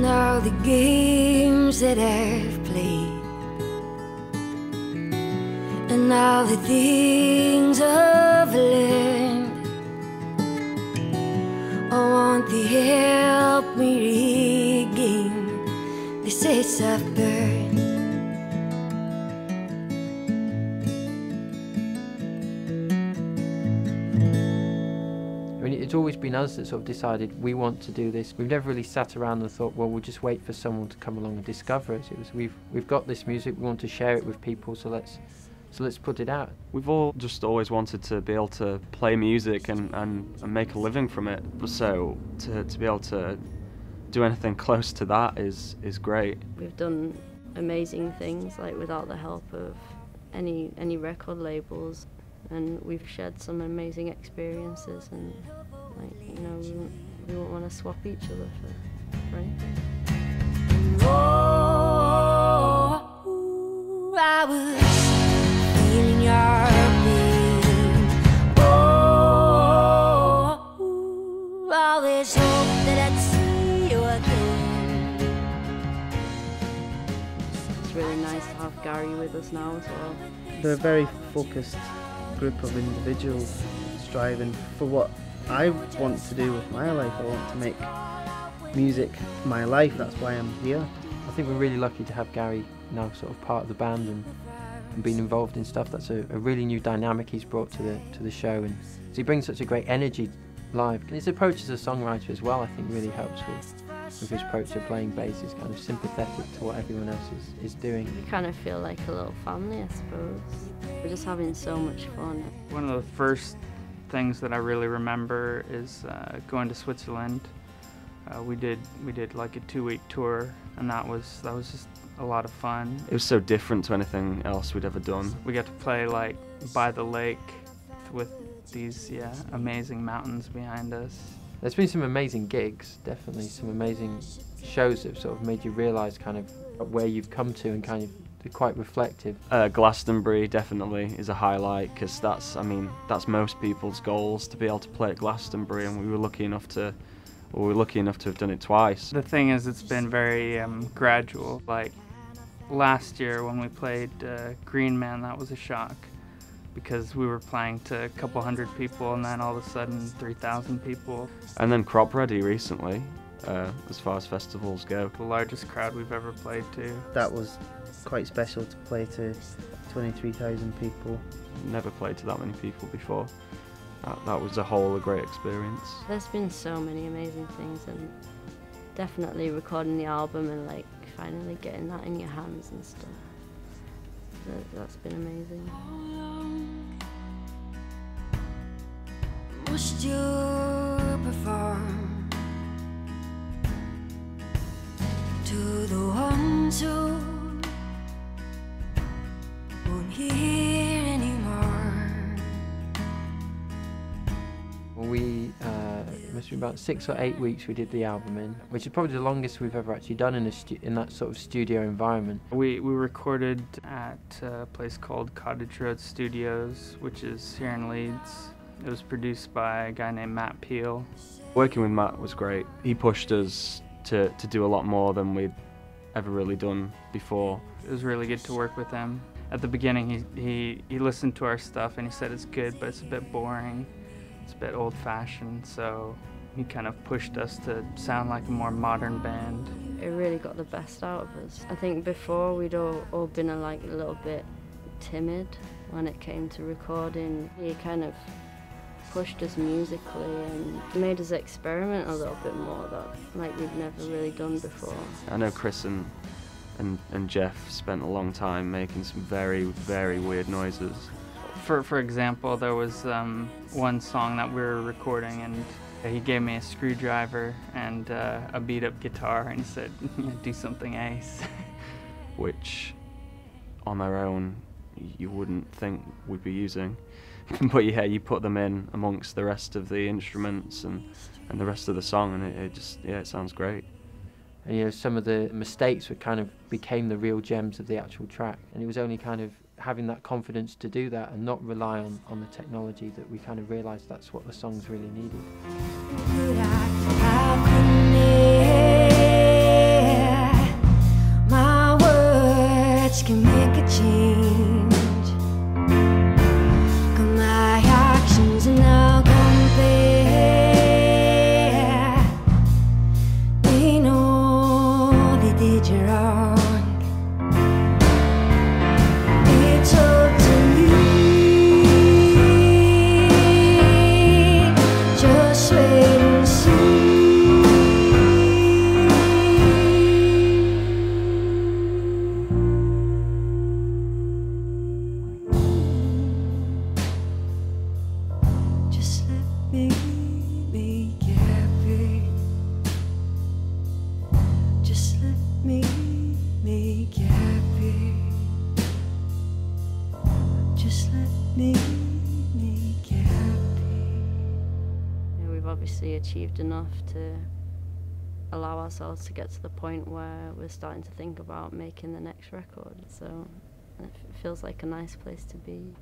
And all the games that I've played, and all the things I've learned, I want the help me regain the sense I've burned. I mean, it's always been us that sort of decided we want to do this. We've never really sat around and thought, well, we'll just wait for someone to come along and discover us. It was we've got this music, we want to share it with people, so let's put it out. We've all just always wanted to be able to play music and make a living from it. So to be able to do anything close to that is great. We've done amazing things, like without the help of any record labels, and we've shared some amazing experiences, and like, you know, we won't want to swap each other for anything. Oh, I was feeling your pain. Oh, always hope that I'd see you again. It's really nice to have Gary with us now as well. They're a very focused group of individuals striving for what I want to do with my life. I want to make music my life, that's why I'm here. I think we're really lucky to have Gary now sort of part of the band and being involved in stuff. That's a really new dynamic he's brought to the show, and so he brings such a great energy live. And his approach as a songwriter as well, I think, really helps with his approach to playing bass. Is kind of sympathetic to what everyone else is doing. We kind of feel like a little family, I suppose. We're just having so much fun. One of the first things that I really remember is going to Switzerland. We did like a 2-week tour, and that was just a lot of fun. It was so different to anything else we'd ever done. We got to play like by the lake with these amazing mountains behind us. There's been some amazing gigs, definitely some amazing shows that have sort of made you realise kind of where you've come to, and kind of be quite reflective. Glastonbury definitely is a highlight, because that's most people's goals, to be able to play at Glastonbury, and we were lucky enough to have done it twice. The thing is, it's been very gradual. Like last year when we played Green Man, that was a shock, because we were playing to a couple hundred people, and then all of a sudden 3,000 people. And then Crop Ready recently, as far as festivals go. The largest crowd we've ever played to. That was quite special, to play to 23,000 people. Never played to that many people before. That was a great experience. There's been so many amazing things, and definitely recording the album and like finally getting that in your hands and stuff. That's been amazing. Must you perform to the ones who won't hear anymore? Well, we it must be about 6 or 8 weeks we did the album in, which is probably the longest we've ever actually done in that sort of studio environment. We recorded at a place called Cottage Road Studios, which is here in Leeds. It was produced by a guy named Matt Peel. Working with Matt was great. He pushed us to do a lot more than we'd ever really done before. It was really good to work with him. At the beginning, he listened to our stuff and he said it's good, but it's a bit boring. It's a bit old-fashioned, so he kind of pushed us to sound like a more modern band. It really got the best out of us. I think before we'd all been a little bit timid when it came to recording. He kind of pushed us musically and made us experiment a little bit more that we'd never really done before. I know Chris and Jeff spent a long time making some very, very weird noises. For example, there was one song that we were recording, and he gave me a screwdriver and a beat-up guitar, and he said, do something ace. Which, on their own, you wouldn't think we'd be using. But yeah, you put them in amongst the rest of the instruments and the rest of the song, and it sounds great. And you know, some of the mistakes became the real gems of the actual track, and it was only kind of having that confidence to do that and not rely on the technology that we kind of realised that's what the songs really needed. obviously achieved enough to allow ourselves to get to the point where we're starting to think about making the next record. So it feels like a nice place to be.